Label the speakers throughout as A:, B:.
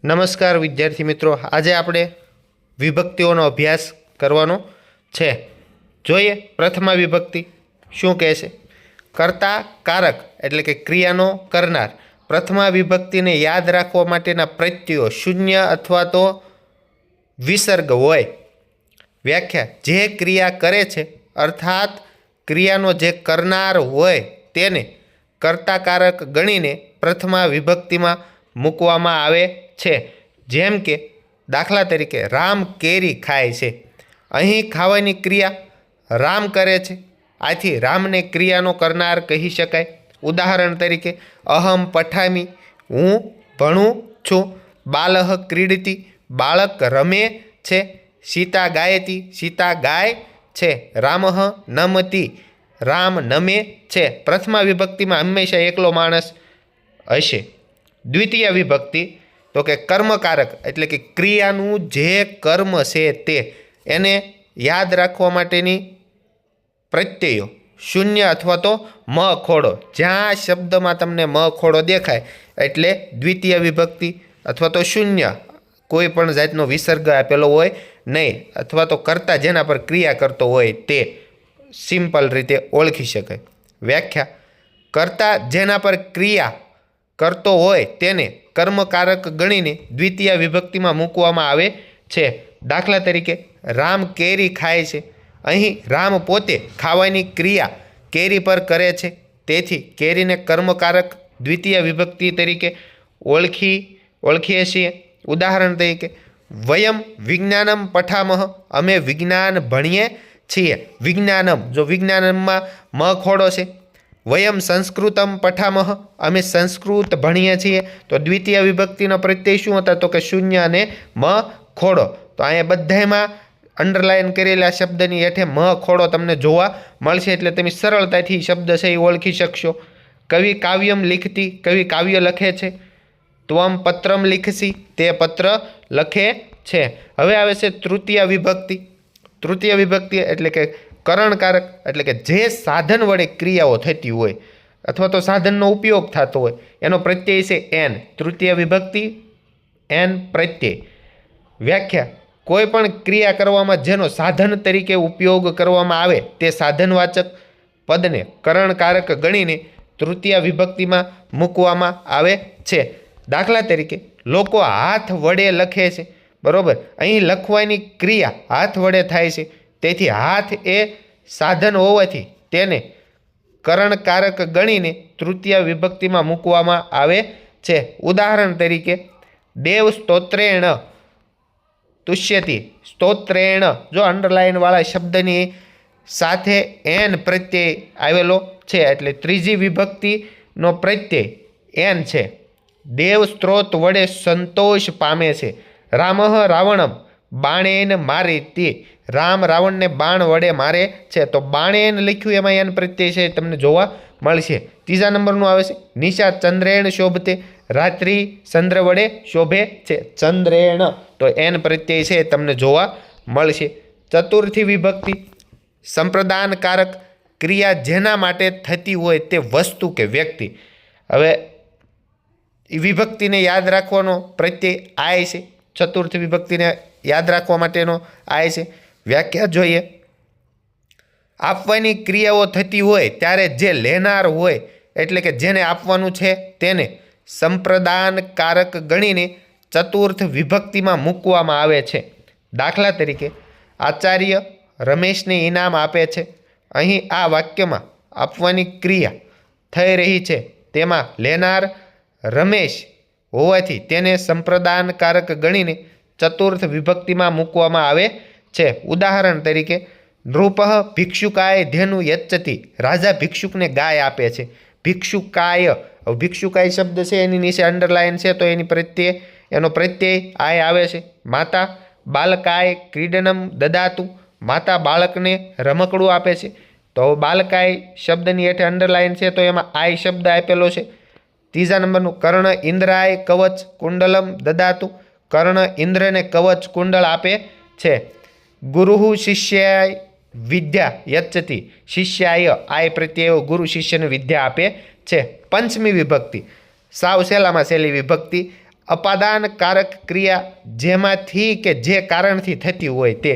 A: નમસ્કાર વિદ્યાર્થી મિત્રો, આજે આપણે વિભક્તિઓનો અભ્યાસ કરવાનો છે. જોઈએ પ્રથમા વિભક્તિ શું કહે છે. કર્તા કારક એટલે કે ક્રિયાનો કરનાર. પ્રથમા વિભક્તિને યાદ રાખવા માટેના પ્રત્યયો શૂન્ય અથવા તો વિસર્ગ હોય. વ્યાખ્યા: જે ક્રિયા કરે છે અર્થાત ક્રિયાનો જે કરનાર હોય તેને કર્તા કારક ગણીને પ્રથમા વિભક્તિમાં મૂકવામાં આવે છે. જેમ કે દાખલા તરીકે રામ કેરી ખાય છે. અહીં ખાવાની ક્રિયા રામ કરે છે, આથી રામને ક્રિયાનો કરનાર કહી શકાય. ઉદાહરણ તરીકે અહમ પઠામી, હું ભણું છું. બાલહ ક્રીડતી, બાળક રમે છે. સીતા ગાયતી, સીતા ગાય છે. રામઃ નમતી, રામ નમે છે. પ્રથમા વિભક્તિમાં હંમેશા એકલો માણસ હશે. દ્વિતીય વિભક્તિ તો કે કર્મકારક એટલે કે ક્રિયાનું જે કર્મ છે તે એને યાદ રાખવા માટેની પ્રત્યયો શૂન્ય અથવા તો મ ખોડો. જ્યાં શબ્દમાં તમને મ ખોડો દેખાય એટલે દ્વિતીય વિભક્તિ અથવા તો શૂન્ય, કોઈ પણ જાતનો વિસર્ગ આપેલો હોય નહીં, અથવા તો કર્તા જેના પર ક્રિયા કરતો હોય તે સિમ્પલ રીતે ઓળખી શકાય. વ્યાખ્યા: કર્તા જેના પર ક્રિયા કરતો હોય તેને કર્મકારક ગણીને દ્વિતીય વિભક્તિમાં મૂકવામાં આવે છે. દાખલા તરીકે રામ કેરી ખાય છે. અહીં રામ પોતે ખાવાની ક્રિયા કેરી પર કરે છે, તેથી કેરીને કર્મકારક દ્વિતીય વિભક્તિ તરીકે ઓળખીએ છીએ. ઉદાહરણ તરીકે વયમ વિજ્ઞાનમ પઠામહ, અમે વિજ્ઞાન ભણીએ છીએ. વિજ્ઞાનમ, જો વિજ્ઞાનમમાં મ ખોડો છે. વયમ સંસ્કૃતમ પઠામહ, અમે સંસ્કૃત ભણીએ છીએ. તો દ્વિતીય વિભક્તિનો પ્રત્યય શું હતા? તો કે શૂન્ય અને મ ખોડો. તો અહીંયા બધામાં અંડરલાઇન કરેલા શબ્દની હેઠે મ ખોડો તમને જોવા મળશે, એટલે તમે સરળતાથી શબ્દ છે એ ઓળખી શકશો. કવિ કાવ્યમ લિખતી, કવિ કાવ્ય લખે છે. ત્વમ પત્રમ લિખસી, તે પત્ર લખે છે. હવે આવે છે તૃતીય વિભક્તિ. તૃતીય વિભક્તિ એટલે કે કરણકારક એટલે કે જે સાધન વડે ક્રિયાઓ થતી હોય અથવા તો સાધનનો ઉપયોગ થતો હોય એનો પ્રત્યય છે એન. તૃતીય વિભક્તિ એન પ્રત્યય. વ્યાખ્યા: કોઈ પણ ક્રિયા કરવામાં જેનો સાધન તરીકે ઉપયોગ કરવામાં આવે તે સાધનવાચક પદને કરણકારક ગણીને તૃતીય વિભક્તિમાં મૂકવામાં આવે છે. દાખલા તરીકે લોકો હાથ વડે લખે છે. બરોબર, અહીં લખવાની ક્રિયા હાથ વડે થાય છે, તેથી હાથ એ સાધન હોવાથી તેને કરણકારક ગણીને તૃતીય વિભક્તિમાં મૂકવામાં આવે છે. ઉદાહરણ તરીકે દેવ સ્તોત્રેણ તુષ્યતિ. સ્તોત્રેણ, જો અંડરલાઇનવાળા શબ્દની સાથે એન પ્રત્યય આવેલો છે એટલે ત્રીજી વિભક્તિનો પ્રત્યય એન છે. દેવ સ્ત્રોત વડે સંતોષ પામે છે. રામઃ રાવણમ બાણેન મારેતી, રામ રાવણને બાણ વડે મારે છે. તો બાણેન લખ્યું એમાં એન પ્રત્યય છે તમને જોવા મળશે. ત્રીજા નંબરનું આવે છે નિશા ચંદ્રેણ શોભતે, રાત્રિ ચંદ્ર વડે શોભે છે. ચંદ્રેણ, તો એન પ્રત્યય છે તમને જોવા મળશે. ચતુર્થી વિભક્તિ સંપ્રદાનકારક ક્રિયા જેના માટે થતી હોય તે વસ્તુ કે વ્યક્તિ. હવે વિભક્તિને યાદ રાખવાનો પ્રત્યય આય છે. ચતુર્થ વિભક્તિને યાદ રાખવા માટેનો આય છે. વ્યાખ્યા જોઈએ: આપવાની ક્રિયાઓ થતી હોય ત્યારે જે લેનાર હોય એટલે કે જેને આપવાનું છે તેને સંપ્રદાનકારક ગણીને ચતુર્થ વિભક્તિમાં મૂકવામાં આવે છે. દાખલા તરીકે આચાર્ય રમેશને ઇનામ આપે છે. અહીં આ વાક્યમાં આપવાની ક્રિયા થઈ રહી છે, તેમાં લેનાર રમેશ હોવાથી તેને સંપ્રદાનકારક ગણીને ચતુર્થ વિભક્તિમાં મૂકવામાં આવે છે. ઉદાહરણ તરીકે નૃપઃ ભિક્ષુકાય ધેનુ યચ્ચતિ, રાજા ભિક્ષુકને ગાય આપે છે. ભિક્ષુકાય, ભિક્ષુકાય શબ્દ છે એની નીચે અંડરલાઇન છે તો એનો પ્રત્યય આય આવે છે. માતા બાલકાય ક્રીડનમ દદાતુ, માતા બાળકને રમકડું આપે છે. તો બાલકાય શબ્દની હેઠે અંડરલાઇન છે તો એમાં આય શબ્દ આપેલો છે. ત્રીજા નંબરનું કર્ણ ઇન્દ્રાય કવચ કુંડલમ દદાતુ, કર્ણ ઇન્દ્રને કવચ કુંડળ આપે છે. ગુરુ શિષ્યાય વિદ્યા યચ્ચતિ, શિષ્યાય આય પ્રત્યય ગુરુ શિષ્યને વિદ્યા આપે છે. પંચમી વિભક્તિ સાવ સહેલામાં સહેલી વિભક્તિ અપાદાનકારક ક્રિયા જેમાંથી કે જે કારણથી થતી હોય તે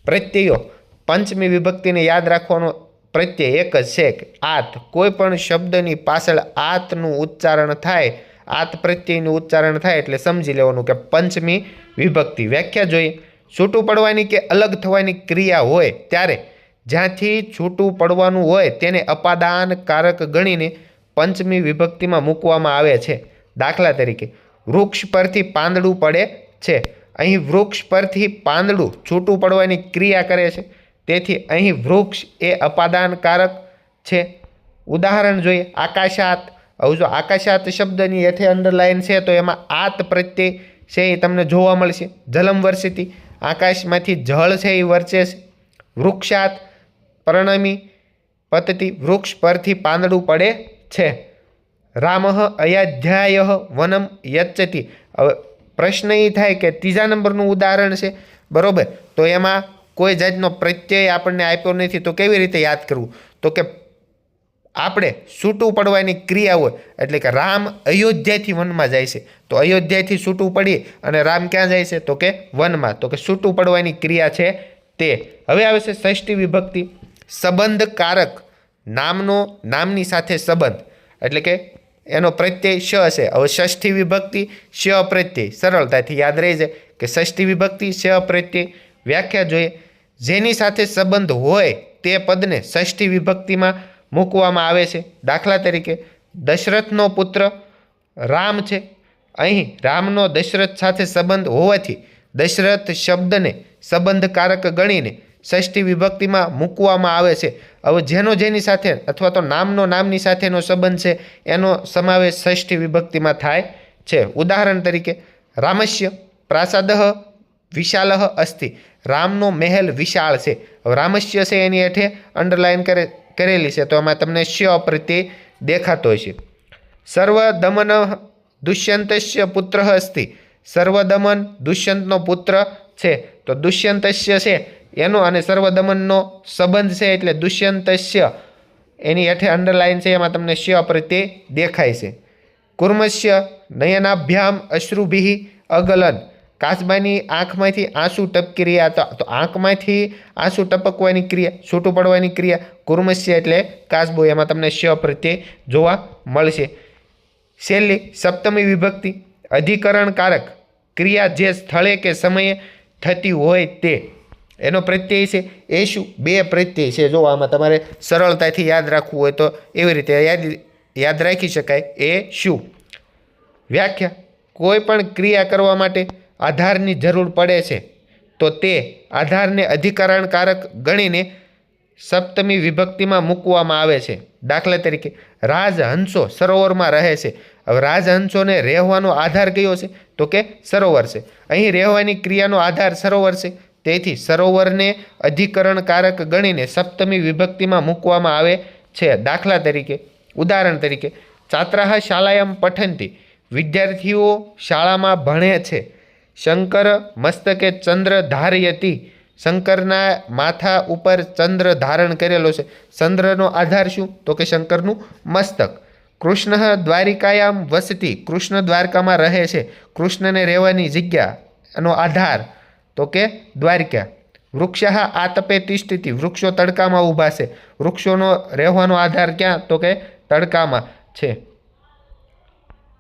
A: પ્રત્યયો પંચમી વિભક્તિને યાદ રાખવાનો પ્રત્યય એક જ છે કે આત. કોઈ પણ શબ્દની પાછળ આતનું ઉચ્ચારણ થાય, આત પ્રત્યયનું ઉચ્ચારણ થાય એટલે સમજી લેવાનું કે પંચમી વિભક્તિ. વ્યાખ્યા જોઈએ. છૂટું પડવાની કે અલગ થવાની ક્રિયા હોય ત્યારે જ્યાંથી છૂટું પડવાનું હોય તેને અપાદાનકારક ગણીને પંચમી વિભક્તિમાં મૂકવામાં આવે છે. દાખલા તરીકે વૃક્ષ પરથી પાંદડું પડે છે. અહીં વૃક્ષ પરથી પાંદડું છૂટું પડવાની ક્રિયા કરે છે, તેથી અહીં વૃક્ષ એ અપાદાનકારક છે. ઉદાહરણ જોઈએ. આકાશાત. હવે જો આકાશાત શબ્દની હેઠે અંડરલાઇન છે તો એમાં આત પ્રત્યય છે એ તમને જોવા મળશે. જલમ વર્ષિતી, આકાશમાંથી જળ છે એ વરસે છે. વૃક્ષાત પરણમી પતતી, વૃક્ષ પરથી પાંદડું પડે છે. રામઃ અયોધ્યાય વનમ યચ્ચતિ. હવે પ્રશ્ન એ થાય કે ત્રીજા નંબરનું ઉદાહરણ છે, બરોબર, તો એમાં કોઈ જાતનો પ્રત્યય આપણને આપ્યો નથી, તો કેવી રીતે યાદ કરવું? તો કે આપણે છૂટું પડવાની ક્રિયા હોય એટલે કે રામ અયોધ્યાથી વનમાં જાય છે, તો અયોધ્યાથી છૂટું પડી અને રામ ક્યાં જાય છે? તો કે વનમાં. તો કે છૂટું પડવાની ક્રિયા છે તે. હવે આવે છે ષષ્ઠી વિભક્તિ. સંબંધકારક નામનો નામની સાથે સંબંધ એટલે કે એનો પ્રત્યય શ છે. હવે ષષ્ઠી વિભક્તિ શ પ્રત્યય સરળતાથી યાદ રહી જાય કે ષષ્ઠી વિભક્તિ શ પ્રત્યય. વ્યાખ્યા જોઈએ. જેની સાથે સંબંધ હોય તે પદને ષષ્ઠી વિભક્તિમાં મૂકવામાં આવે છે. દાખલા તરીકે દશરથનો પુત્ર રામ છે. અહીં રામનો દશરથ સાથે સંબંધ હોવાથી દશરથ શબ્દને સંબંધકારક ગણીને ષષ્ઠી વિભક્તિમાં મૂકવામાં આવે છે. હવે જેની સાથે અથવા તો નામનો નામની સાથેનો સંબંધ છે એનો સમાવેશ ષષ્ઠી વિભક્તિમાં થાય છે. ઉદાહરણ તરીકે રામસ્ય પ્રાસાદઃ વિશાલઃ અસ્તિ. રામનો મહેલ વિશાળ છે. હવે રામસ્ય છે એની હેઠે અંડરલાઇન કરેલી છે, તો એમાં તમને શ પ્રત્યય દેખાતો છે. સર્વદમન દુષ્યંતસ્ય પુત્ર અસ્તિ. સર્વદમન દુષ્યંતનો પુત્ર છે, તો દુષ્યંતસ્ય છે એનો અને સર્વદમનનો સંબંધ છે એટલે દુષ્યંતસ્ય એની હેઠે અંડરલાઇન છે, એમાં તમને શ પ્રત્યય દેખાય છે. કુર્મસ્ય નયનાભ્યામ અશ્રુભિઃ અગલન. કાચબાની આંખમાંથી આંસુ ટપકી રહ્યા, તો આંખમાંથી આંસુ ટપકવાની ક્રિયા, છૂટું પડવાની ક્રિયા કુર્મસ્ય એટલે કાચબો, એમાં તમને શ પ્રત્યય જોવા મળશે. છેલ્લી સપ્તમી વિભક્તિ. અધિકરણકારક ક્રિયા જે સ્થળે કે સમયે થતી હોય તે એનો પ્રત્યય છે. એ શું? બે પ્રત્યય છે. જો આમાં તમારે સરળતાથી યાદ રાખવું હોય તો એવી રીતે યાદ રાખી શકાય. એ શું? વ્યાખ્યા. કોઈ પણ ક્રિયા કરવા માટે આધારની જરૂર પડે છે તો તે આધારને અધિકરણકારક ગણીને સપ્તમી વિભક્તિમાં મૂકવામાં આવે છે. દાખલા તરીકે રાજહંસો સરોવરમાં રહે છે. હવે રાજહંસોને રહેવાનો આધાર કયો છે? તો કે સરોવર છે. અહીં રહેવાની ક્રિયાનો આધાર સરોવર છે, તેથી સરોવરને અધિકરણકારક ગણીને સપ્તમી વિભક્તિમાં મૂકવામાં આવે છે. દાખલા તરીકે ઉદાહરણ તરીકે છાત્રાઃ શાલાયામ પઠન્તિ. વિદ્યાર્થીઓ શાળામાં ભણે છે. શંકર મસ્તકે ચંદ્ર ધારયતિ. શંકરના માથા ઉપર ચંદ્ર ધારણ કરેલો છે. ચંદ્રનો આધાર શું? તો કે શંકરનું મસ્તક. કૃષ્ણ દ્વારિકાયામ વસતિ. કૃષ્ણ દ્વારકામાં રહે છે. કૃષ્ણને રહેવાની જગ્યા એનો આધાર તો કે દ્વારિકા. વૃક્ષ આતપે તિષ્ઠતિ. વૃક્ષો તડકામાં ઊભા છે. વૃક્ષોનો રહેવાનો આધાર ક્યાં? તો કે તડકામાં છે.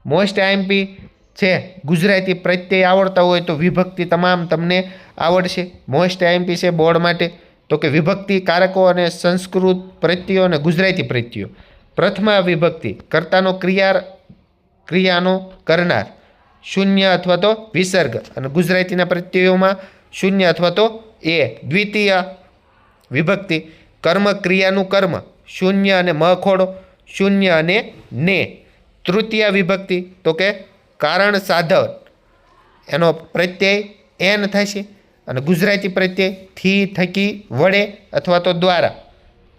A: મોસ્ટ આઈએમપી છે. ગુજરાતી પ્રત્યય આવડતા હોય તો વિભક્તિ તમામ તમને આવડશે. મોસ્ટ આઈએમપી છે બોર્ડ માટે, તો કે વિભક્તિ કારકો અને સંસ્કૃત પ્રત્યયો અને ગુજરાતી પ્રત્યયો. પ્રથમા વિભક્તિ કર્તાનો ક્રિયાનો કરનાર, શૂન્ય અથવા તો વિસર્ગ, અને ગુજરાતીના પ્રત્યયોમાં શૂન્ય અથવા તો એ. દ્વિતીય વિભક્તિ કર્મ ક્રિયાનું કર્મ, શૂન્ય અને મ ખોડો, શૂન્ય અને ને. તૃતીય વિભક્તિ તો કે કારણ સાધન, એનો પ્રત્યય એન થશે અને ગુજરાતી પ્રત્યય થી, થકી, વડે અથવા તો દ્વારા.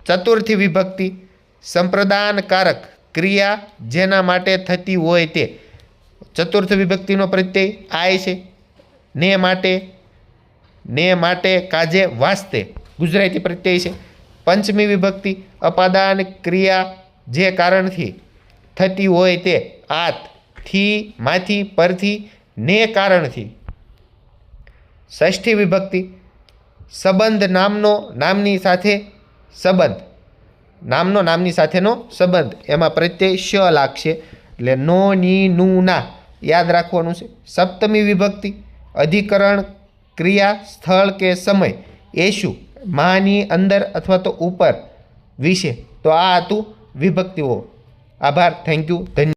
A: ચતુર્થી વિભક્તિ સંપ્રદાનકારક ક્રિયા જેના માટે થતી હોય તે. ચતુર્થ વિભક્તિનો પ્રત્યય આય છે. ને માટે કાજે વાસ્તે ગુજરાતી પ્રત્યય છે. પંચમી વિભક્તિ અપાદાન ક્રિયા જે કારણથી થતી હોય તે આત. થી, માંથી, પરથી, ને કારણથી. ષષ્ઠી વિભક્તિ સંબંધ નામનો નામની સાથે સંબંધ, નામનો નામની સાથેનો સંબંધ, એમાં પ્રત્યય શ લાગશે એટલે નો, ની, નું, ના યાદ રાખવાનું છે. સપ્તમી વિભક્તિ અધિકરણ ક્રિયા સ્થળ કે સમય એશું માની અંદર અથવા તો ઉપર વિશે. તો આ હતું વિભક્તિઓ. આભાર, થેન્ક યુ, ધન્યવાદ.